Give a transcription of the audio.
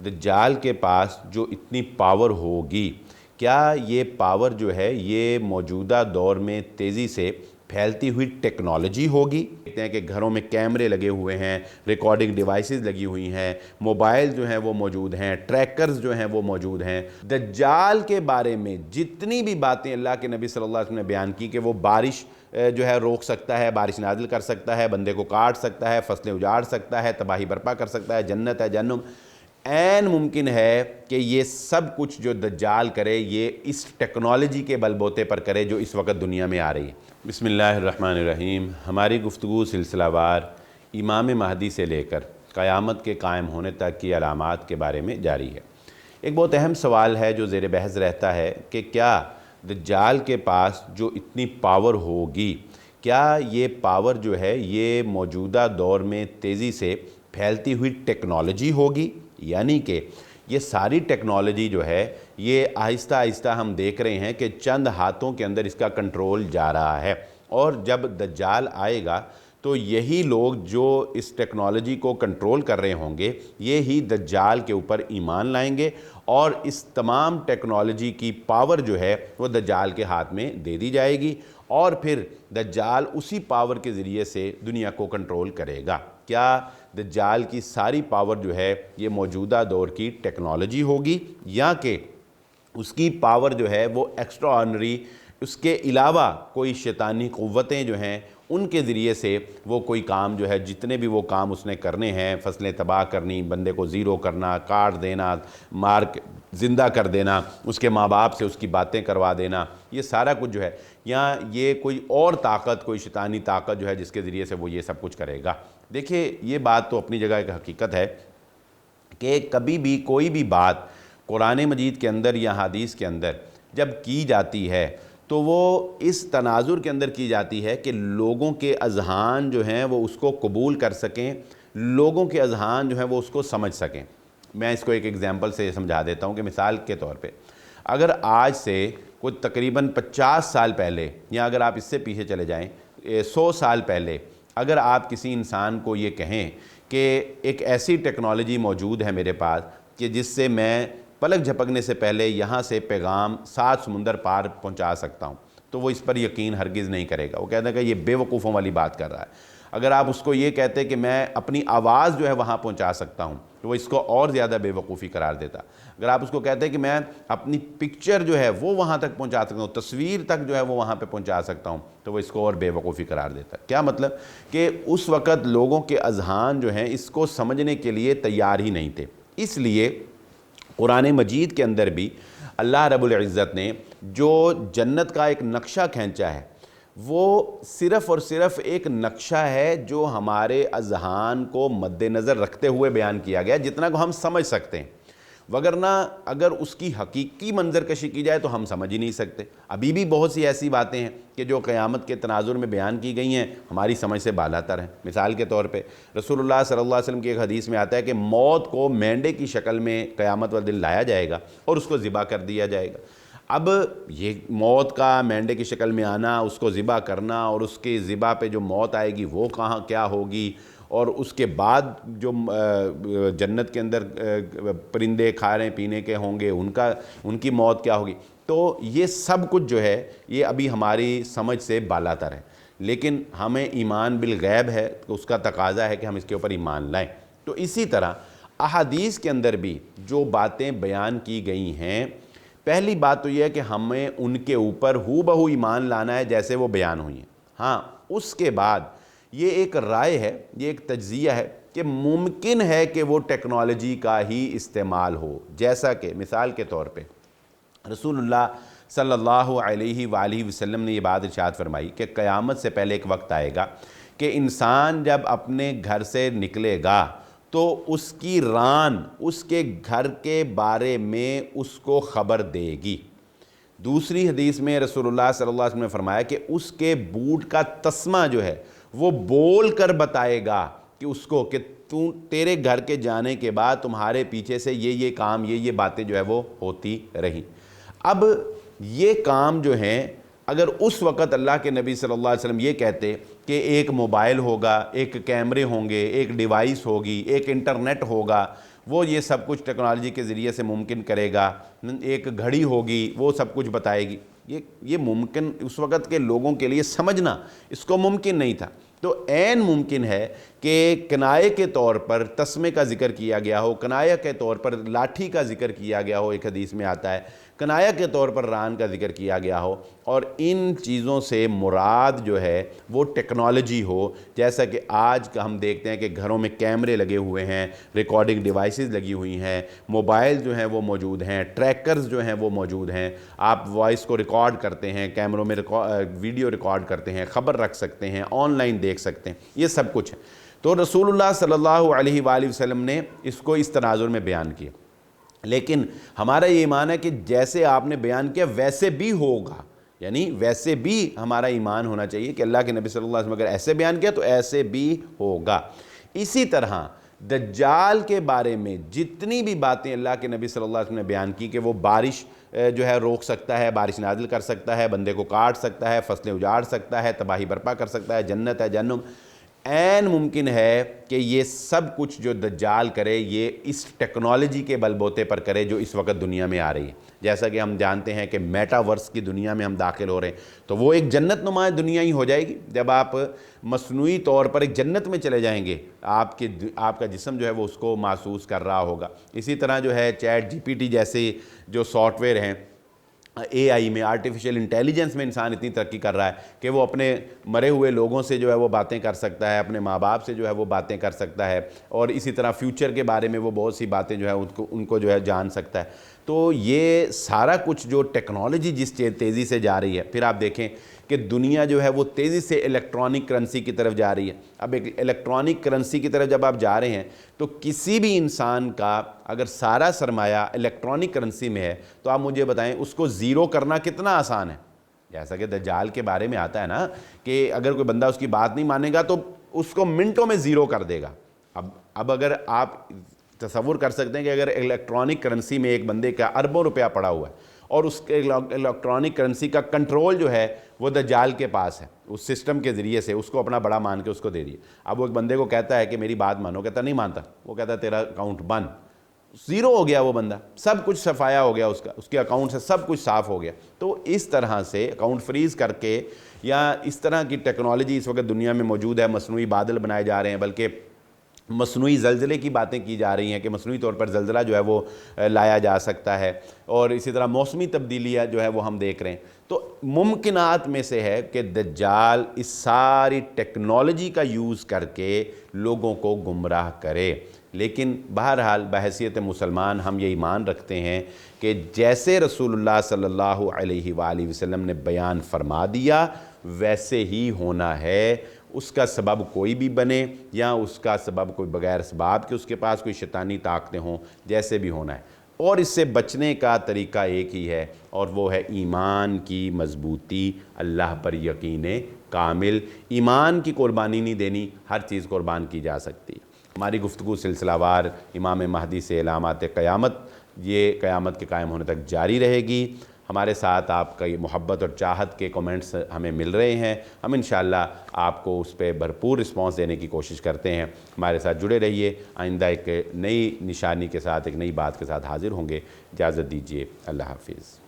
دجال کے پاس جو اتنی پاور ہوگی، کیا یہ پاور جو ہے یہ موجودہ دور میں تیزی سے پھیلتی ہوئی ٹیکنالوجی ہوگی؟ کہتے ہیں کہ گھروں میں کیمرے لگے ہوئے ہیں، ریکارڈنگ ڈیوائسز لگی ہوئی ہیں، موبائل جو ہیں وہ موجود ہیں، ٹریکرز جو ہیں وہ موجود ہیں۔ دجال کے بارے میں جتنی بھی باتیں اللہ کے نبی صلی اللہ علیہ وسلم نے بیان کی کہ وہ بارش جو ہے روک سکتا ہے، بارش نازل کر سکتا ہے، بندے کو کاٹ سکتا ہے، فصلیں اجاڑ سکتا ہے، تباہی برپا کر سکتا ہے، جنت ہے، جہنم، عین ممکن ہے کہ یہ سب کچھ جو دجال کرے یہ اس ٹیکنالوجی کے بل بوتے پر کرے جو اس وقت دنیا میں آ رہی ہے۔ بسم اللہ الرحمن الرحیم۔ ہماری گفتگو سلسلہ وار امام مہدی سے لے کر قیامت کے قائم ہونے تک کی علامات کے بارے میں جاری ہے۔ ایک بہت اہم سوال ہے جو زیر بحث رہتا ہے کہ کیا دجال کے پاس جو اتنی پاور ہوگی، کیا یہ پاور جو ہے یہ موجودہ دور میں تیزی سے پھیلتی ہوئی ٹیکنالوجی ہوگی؟ یعنی کہ یہ ساری ٹیکنالوجی جو ہے یہ آہستہ آہستہ ہم دیکھ رہے ہیں کہ چند ہاتھوں کے اندر اس کا کنٹرول جا رہا ہے، اور جب دجال آئے گا تو یہی لوگ جو اس ٹیکنالوجی کو کنٹرول کر رہے ہوں گے یہی دجال کے اوپر ایمان لائیں گے، اور اس تمام ٹیکنالوجی کی پاور جو ہے وہ دجال کے ہاتھ میں دے دی جائے گی، اور پھر دجال اسی پاور کے ذریعے سے دنیا کو کنٹرول کرے گا۔ کیا دجال کی ساری پاور جو ہے یہ موجودہ دور کی ٹیکنالوجی ہوگی، یا کہ اس کی پاور جو ہے وہ ایکسٹرا آرڈنری، اس کے علاوہ کوئی شیطانی قوتیں جو ہیں ان کے ذریعے سے وہ کوئی کام جو ہے جتنے بھی وہ کام اس نے کرنے ہیں، فصلیں تباہ کرنی، بندے کو زیرو کرنا، کاٹ دینا، مار زندہ کر دینا، اس کے ماں باپ سے اس کی باتیں کروا دینا، یہ سارا کچھ جو ہے، یا یہ کوئی اور طاقت، کوئی شیطانی طاقت جو ہے جس کے ذریعے سے وہ یہ سب کچھ کرے گا۔ دیکھیے یہ بات تو اپنی جگہ ایک حقیقت ہے کہ کبھی بھی کوئی بھی بات قرآن مجید کے اندر یا حدیث کے اندر جب کی جاتی ہے تو وہ اس تناظر کے اندر کی جاتی ہے کہ لوگوں کے اذہان جو ہیں وہ اس کو قبول کر سکیں، لوگوں کے اذہان جو ہیں وہ اس کو سمجھ سکیں۔ میں اس کو ایک ایگزامپل سے سمجھا دیتا ہوں کہ مثال کے طور پہ اگر آج سے کوئی تقریباً 50 سال پہلے، یا اگر آپ اس سے پیچھے چلے جائیں 100 سال پہلے، اگر آپ کسی انسان کو یہ کہیں کہ ایک ایسی ٹیکنالوجی موجود ہے میرے پاس کہ جس سے میں پلک جھپکنے سے پہلے یہاں سے پیغام 7 سمندر پار پہنچا سکتا ہوں، تو وہ اس پر یقین ہرگز نہیں کرے گا، وہ کہتا ہے کہ یہ بے وقوفوں والی بات کر رہا ہے۔ اگر آپ اس کو یہ کہتے کہ میں اپنی آواز جو ہے وہاں پہنچا سکتا ہوں تو وہ اس کو اور زیادہ بے وقوفی قرار دیتا۔ اگر آپ اس کو کہتے ہیں کہ میں اپنی پکچر جو ہے وہ وہاں تک پہنچا سکتا ہوں، تصویر تک جو ہے وہ وہاں پہ پہنچا سکتا ہوں، تو وہ اس کو اور بے وقوفی قرار دیتا ہے۔ کیا مطلب کہ اس وقت لوگوں کے اذہان جو ہیں اس کو سمجھنے کے لیے تیار ہی نہیں تھے۔ اس لیے قرآن مجید کے اندر بھی اللہ رب العزت نے جو جنت کا ایک نقشہ کھینچا ہے وہ صرف اور صرف ایک نقشہ ہے جو ہمارے اذہان کو مد نظر رکھتے ہوئے بیان کیا گیا جتنا کو ہم سمجھ سکتے ہیں، وگرنہ اگر اس کی حقیقی منظر کشی کی جائے تو ہم سمجھ ہی نہیں سکتے۔ ابھی بھی بہت سی ایسی باتیں ہیں کہ جو قیامت کے تناظر میں بیان کی گئی ہیں ہماری سمجھ سے بالاتر ہیں۔ مثال کے طور پہ رسول اللہ صلی اللہ علیہ وسلم کی ایک حدیث میں آتا ہے کہ موت کو مینڈے کی شکل میں قیامت والے دن لایا جائے گا اور اس کو ذبح کر دیا جائے گا۔ اب یہ موت کا مینڈے کی شکل میں آنا، اس کو ذبح کرنا، اور اس کے ذبح پہ جو موت آئے گی وہ کہاں کیا ہوگی، اور اس کے بعد جو جنت کے اندر پرندے کھانے پینے کے ہوں گے ان کی موت کیا ہوگی، تو یہ سب کچھ جو ہے یہ ابھی ہماری سمجھ سے بالاتر ہے۔ لیکن ہمیں ایمان بالغیب ہے تو اس کا تقاضا ہے کہ ہم اس کے اوپر ایمان لائیں۔ تو اسی طرح احادیث کے اندر بھی جو باتیں بیان کی گئی ہیں، پہلی بات تو یہ ہے کہ ہمیں ان کے اوپر ہو بہو ایمان لانا ہے جیسے وہ بیان ہوئی ہیں۔ ہاں، اس کے بعد یہ ایک رائے ہے، یہ ایک تجزیہ ہے کہ ممکن ہے کہ وہ ٹیکنالوجی کا ہی استعمال ہو، جیسا کہ مثال کے طور پہ رسول اللہ صلی اللہ علیہ وآلہ وسلم نے یہ بات ارشاد فرمائی کہ قیامت سے پہلے ایک وقت آئے گا کہ انسان جب اپنے گھر سے نکلے گا تو اس کی ران اس کے گھر کے بارے میں اس کو خبر دے گی۔ دوسری حدیث میں رسول اللہ صلی اللہ علیہ وسلم نے فرمایا کہ اس کے بوٹ کا تسمہ جو ہے وہ بول کر بتائے گا کہ اس کو کہ تیرے گھر کے جانے کے بعد تمہارے پیچھے سے یہ کام یہ باتیں جو ہے وہ ہوتی رہیں۔ اب یہ کام جو ہیں اگر اس وقت اللہ کے نبی صلی اللہ علیہ وسلم یہ کہتے کہ ایک موبائل ہوگا، ایک کیمرے ہوں گے، ایک ڈیوائس ہوگی، ایک انٹرنیٹ ہوگا، وہ یہ سب کچھ ٹیکنالوجی کے ذریعے سے ممکن کرے گا. ایک گھڑی ہوگی وہ سب کچھ بتائے گی. یہ ممکن اس وقت کے لوگوں کے لیے سمجھنا اس کو ممکن نہیں تھا. تو عین ممکن ہے کہ کنائے کے طور پر تسمے کا ذکر کیا گیا ہو, کنایہ کے طور پر لاٹھی کا ذکر کیا گیا ہو, ایک حدیث میں آتا ہے کنایہ کے طور پر ران کا ذکر کیا گیا ہو, اور ان چیزوں سے مراد جو ہے وہ ٹیکنالوجی ہو. جیسا کہ آج کا ہم دیکھتے ہیں کہ گھروں میں کیمرے لگے ہوئے ہیں, ریکارڈنگ ڈیوائسز لگی ہوئی ہیں, موبائل جو ہیں وہ موجود ہیں, ٹریکرز جو ہیں وہ موجود ہیں, آپ وائس کو ریکارڈ کرتے ہیں, کیمروں میں ویڈیو ریکارڈ کرتے ہیں, خبر رکھ سکتے ہیں, آن لائن دیکھ سکتے ہیں, یہ سب کچھ ہے. تو رسول اللہ صلی اللہ علیہ وآلہ وسلم نے اس کو اس تناظر میں بیان کیا. لیکن ہمارا یہ ایمان ہے کہ جیسے آپ نے بیان کیا ویسے بھی ہوگا, یعنی ویسے بھی ہمارا ایمان ہونا چاہیے کہ اللہ کے نبی صلی اللہ علیہ وسلم اگر ایسے بیان کیا تو ایسے بھی ہوگا. اسی طرح دجال کے بارے میں جتنی بھی باتیں اللہ کے نبی صلی اللہ علیہ وسلم نے بیان کی کہ وہ بارش جو ہے روک سکتا ہے, بارش نازل کر سکتا ہے, بندے کو کاٹ سکتا ہے, فصلیں اجاڑ سکتا ہے, تباہی برپا کر سکتا ہے, جنت ہے جہنم, عین ممکن ہے کہ یہ سب کچھ جو دجال کرے یہ اس ٹیکنالوجی کے بل بوتے پر کرے جو اس وقت دنیا میں آ رہی ہے. جیسا کہ ہم جانتے ہیں کہ میٹاورس کی دنیا میں ہم داخل ہو رہے ہیں, تو وہ ایک جنت نما دنیا ہی ہو جائے گی. جب آپ مصنوعی طور پر ایک جنت میں چلے جائیں گے, آپ کا جسم جو ہے وہ اس کو محسوس کر رہا ہوگا. اسی طرح جو ہے چیٹ جی پی ٹی جیسے جو سافٹ ویئر ہیں, اے آئی میں, آرٹیفیشل انٹیلیجنس میں انسان اتنی ترقی کر رہا ہے کہ وہ اپنے مرے ہوئے لوگوں سے جو ہے وہ باتیں کر سکتا ہے, اپنے ماں باپ سے جو ہے وہ باتیں کر سکتا ہے, اور اسی طرح فیوچر کے بارے میں وہ بہت سی باتیں جو ہے ان کو جو ہے جان سکتا ہے. تو یہ سارا کچھ جو ٹیکنالوجی جس تیزی سے جا رہی ہے, پھر آپ دیکھیں کہ دنیا جو ہے وہ تیزی سے الیکٹرانک کرنسی کی طرف جا رہی ہے. اب ایک الیکٹرانک کرنسی کی طرف جب آپ جا رہے ہیں تو کسی بھی انسان کا اگر سارا سرمایہ الیکٹرانک کرنسی میں ہے تو آپ مجھے بتائیں اس کو زیرو کرنا کتنا آسان ہے. جیسا کہ دجال کے بارے میں آتا ہے نا کہ اگر کوئی بندہ اس کی بات نہیں مانے گا تو اس کو منٹوں میں زیرو کر دے گا. اب اگر آپ تصور کر سکتے ہیں کہ اگر الیکٹرانک کرنسی میں ایک بندے کا اربوں روپیہ پڑا ہوا ہے اور اس کے الیکٹرانک کرنسی کا کنٹرول جو ہے وہ دجال کے پاس ہے, اس سسٹم کے ذریعے سے اس کو اپنا بڑا مان کے اس کو دے دیے. اب وہ ایک بندے کو کہتا ہے کہ میری بات مانو, کہتا نہیں مانتا, وہ کہتا ہے تیرا اکاؤنٹ بند, زیرو ہو گیا وہ بندہ, سب کچھ صفایا ہو گیا اس کے اکاؤنٹ سے سب کچھ صاف ہو گیا. تو اس طرح سے اکاؤنٹ فریز کر کے, یا اس طرح کی ٹیکنالوجی اس وقت دنیا میں موجود ہے. مصنوعی بادل بنائے جا رہے ہیں, بلکہ مصنوعی زلزلے کی باتیں کی جا رہی ہیں کہ مصنوعی طور پر زلزلہ جو ہے وہ لایا جا سکتا ہے, اور اسی طرح موسمی تبدیلیاں جو ہے وہ ہم دیکھ رہے ہیں. تو ممکنات میں سے ہے کہ دجال اس ساری ٹیکنالوجی کا یوز کر کے لوگوں کو گمراہ کرے. لیکن بہرحال بحیثیت مسلمان ہم یہ ایمان رکھتے ہیں کہ جیسے رسول اللہ صلی اللہ علیہ وآلہ وسلم نے بیان فرما دیا ویسے ہی ہونا ہے. اس کا سبب کوئی بھی بنے یا اس کا سبب کوئی بغیر اسباب کہ اس کے پاس کوئی شیطانی طاقتیں ہوں, جیسے بھی ہونا ہے. اور اس سے بچنے کا طریقہ ایک ہی ہے, اور وہ ہے ایمان کی مضبوطی, اللہ پر یقین کامل. ایمان کی قربانی نہیں دینی, ہر چیز قربان کی جا سکتی ہے. ہماری گفتگو سلسلہ وار امام مہدی سے علامات قیامت, یہ قیامت کے قائم ہونے تک جاری رہے گی. ہمارے ساتھ آپ کا یہ محبت اور چاہت کے کومنٹس ہمیں مل رہے ہیں. ہم انشاءاللہ آپ کو اس پہ بھرپور رسپانس دینے کی کوشش کرتے ہیں. ہمارے ساتھ جڑے رہیے. آئندہ ایک نئی نشانی کے ساتھ, ایک نئی بات کے ساتھ حاضر ہوں گے. اجازت دیجیے, اللہ حافظ.